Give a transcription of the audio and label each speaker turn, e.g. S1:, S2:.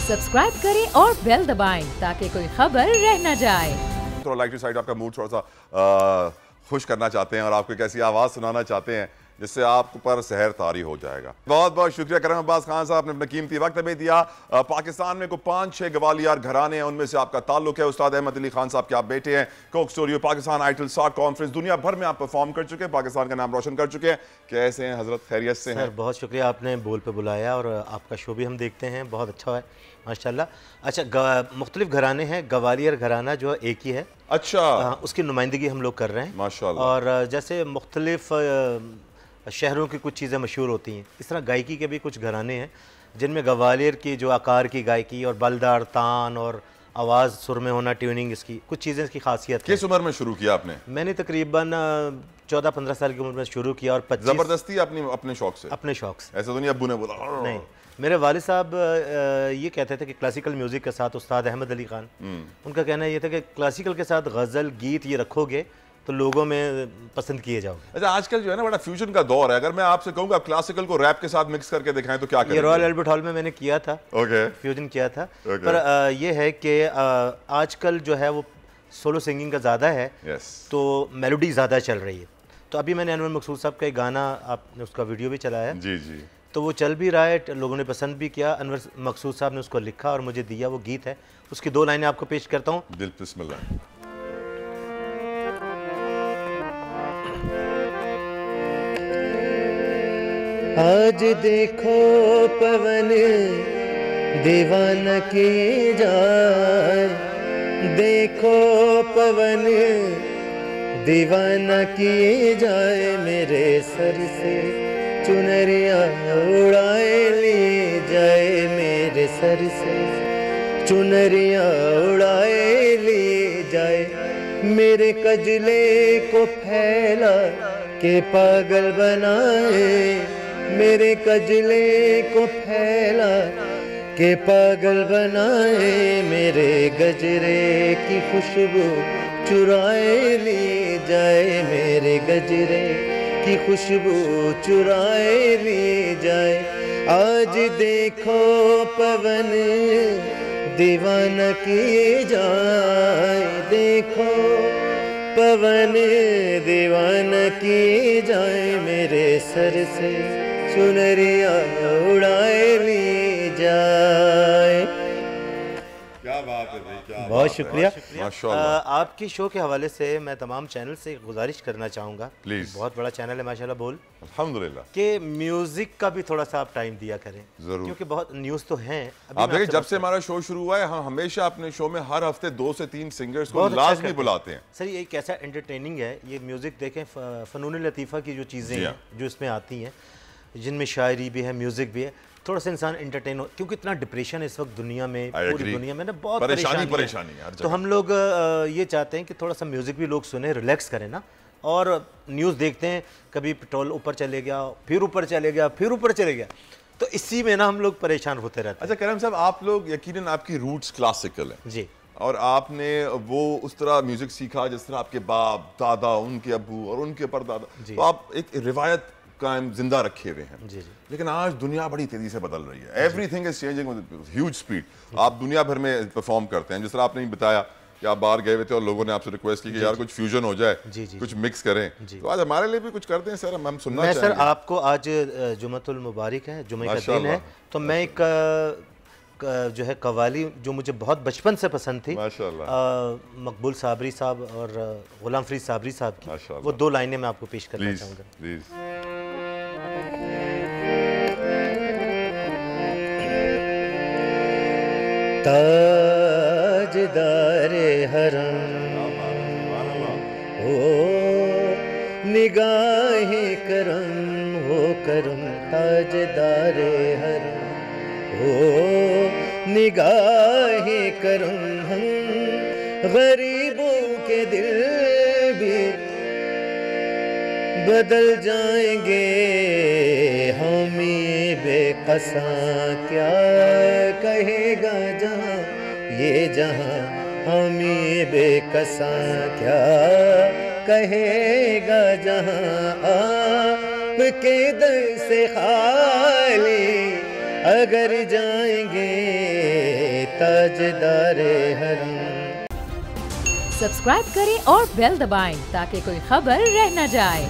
S1: Subscribe करें और bell दबाएं ताकि कोई खबर रह न जाए।
S2: थोड़ा लाइट साइड आपका मूड थोड़ा सा खुश करना चाहते हैं और आपको एक ऐसी आवाज़ सुनाना चाहते हैं जिससे आप पर सहर तारी हो जाएगा। बहुत बहुत शुक्रिया करम अब्बास खान साहब ने अपना कीमती वक्त हमें दिया। पाकिस्तान में को 5-6 ग्वालियर घराने हैं, उनमें से आपका ताल्लुक है। उस्ताद अहमद अली खान साहब के आप बेटे हैं। कोक स्टूडियो, पाकिस्तान आइटल सार्क कॉन्फ्रेंस, दुनिया भर में आप परफॉर्म कर चुके हैं, पाकिस्तान का नाम रोशन कर चुके हैं। कैसे हैं हजरत, खैरियत से हैं?
S3: सर बहुत शुक्रिया, आपने बोल पे बुलाया और आपका शो भी हम देखते हैं, बहुत अच्छा है माशाल्लाह। अच्छा, मुख्तलिफ घराने हैं, ग्वालियर घराना जो एक ही है,
S2: अच्छा,
S3: उसकी नुमाइंदगी हम लोग कर रहे हैं
S2: माशाल्लाह।
S3: और जैसे मुख्तलिफ शहरों की कुछ चीज़ें मशहूर होती हैं, इस तरह गायकी के भी कुछ घराने हैं जिनमें ग्वालियर की जो आकार की गायकी और बलदार तान और आवाज़ सुर में होना, ट्यूनिंग, इसकी कुछ चीज़ें इसकी खासियत है।
S2: किस उम्र में शुरू किया आपने?
S3: मैंने तकरीबन 14-15 साल की उम्र में शुरू किया और 25
S2: जबरदस्ती अपने शौक से?
S3: अपने शौक से।
S2: ऐसा तो नहीं अब्बू ने बोला?
S3: नहीं, मेरे वालिद साहब ये कहते थे कि क्लासिकल म्यूज़िक के साथ उस्ताद अहमद अली खान, उनका कहना ये था कि क्लासिकल के साथ गज़ल गीत ये रखोगे तो लोगों में पसंद किए जाओगे।
S2: अच्छा, आजकल जो है ना बड़ा फ्यूजन का दौर है। अगर मैं आपसे कहूँ आप क्लासिकल को रैप के साथ मिक्स करके दिखाएं तो क्या करेंगे?
S3: ये रॉयल एल्बर्ट हॉल में मैंने किया था, फ्यूजन किया था। पर ये है कि आजकल जो है वो सोलो सिंगिंग का ज़्यादा है, तो मेलोडी ज़्यादा चल रही है। तो अभी मैंने अनवर मकसूद साहब का एक गाना, आपने उसका वीडियो भी चलाया
S2: जी जी,
S3: तो वो चल भी रहा है, लोगों ने पसंद भी किया। अनवर मकसूद साहब ने उसको लिखा और मुझे दिया, वो गीत है, उसकी 2 लाइनें आपको पेश करता हूँ।
S2: दिल बिस्मिल्लाह।
S4: आज देखो पवन दीवाना किए जाए, देखो पवन दीवाना किए जाए, मेरे सर से चुनरिया उड़ाए लिए जाए, मेरे सर से चुनरिया उड़ाए लिए जाए, मेरे कजले को फैला के पागल बनाए, मेरे कजले को फैला के पागल बनाए, मेरे गजरे की खुशबू चुराए लिए जाए, मेरे गजरे की खुशबू चुराए लिए जाए। आज देखो पवन दीवाना किए जाए, देखो पवन दीवाना किए जाए, मेरे सर से चुनरिया उड़ाए ली जाए।
S2: क्या बात है भाई, क्या
S3: बहुत शुक्रिया।
S2: माशाल्लाह।
S3: आपके शो के हवाले से मैं तमाम चैनल से गुजारिश करना चाहूँगा,
S2: प्लीज़,
S3: बहुत बड़ा चैनल है माशाल्लाह बोल,
S2: अल्हम्दुलिल्लाह,
S3: कि म्यूज़िक का भी थोड़ा सा आप टाइम दिया करें,
S2: जरूर,
S3: क्योंकि बहुत न्यूज़ तो हैं।
S2: आप देखिए जब से हमारा शो शुरू हुआ है, हम हमेशा अपने शो में हर हफ्ते 2 से 3 सिंगर्स को लाजमी बुलाते हैं।
S3: सर ये कैसा एंटरटेनिंग है ये म्यूज़िक, देखें फ़नून लतीफ़ा की जो चीज़ें हैं जो इसमें आती हैं, जिनमें शायरी भी है, म्यूज़िक भी है, थोड़ा सा इंसान एंटरटेन हो, क्योंकि इतना डिप्रेशन इस वक्त दुनिया में, पूरी दुनिया में ना बहुत परेशानी है। तो हम लोग ये चाहते हैं कि थोड़ा सा म्यूज़िक भी लोग सुने, रिलैक्स करें ना, और न्यूज़ देखते हैं, कभी पेट्रोल ऊपर चले गया, फिर ऊपर चले गया, फिर ऊपर चले गया, तो इसी में ना हम लोग परेशान होते रहते हैं।
S2: अच्छा करम साहब, आप लोग यकीनन आपकी रूट्स क्लासिकल है
S3: जी,
S2: और आपने वो उस तरह म्यूजिक सीखा जिस तरह आपके बाप दादा, उनके अब्बू और उनके परदादा, तो आप एक रिवायत कायम जिंदा रखे हुए हैं।
S3: जी जी।
S2: लेकिन आज दुनिया बड़ी तेजी से बदल रही है, everything is changing with huge speed. आप दुनिया भर में परफॉर्म करते हैं, जिस तरह आपने बताया कि आप बाहर गए हुए थे और लोगों ने आपसे रिक्वेस्ट की कि यार कुछ फ्यूजन हो जाए, कुछ मिक्स करें, तो आज हमारे लिए भी कुछ करते हैं सर, हम सुनना चाहेंगे।
S3: सर आपको आज जुमतुल मुबारक है, जुमे का दिन है, तो मैं एक जो है कवाली जो मुझे बहुत बचपन से पसंद थी, मकबूल साबरी साहब और गुलाम फरीद साबरी साहब की, वो 2 लाइनें मैं आपको पेश करना चाहूँगा।
S4: ताजदारे हरम हो निगाहे करम हो करम, ताजदारे हरम हो निगाहे करम, हम गरीबों के दिल भी बदल जाएंगे, हम ये बेकसा क्या कहेगा जहाँ ये जहाँ, हम ये बेकसा क्या कहेगा जहाँ, आपके दर से खाली अगर जाएंगे ताजदारे हरम।
S1: सब्सक्राइब करें और बेल दबाएं ताकि कोई खबर रह न जाए।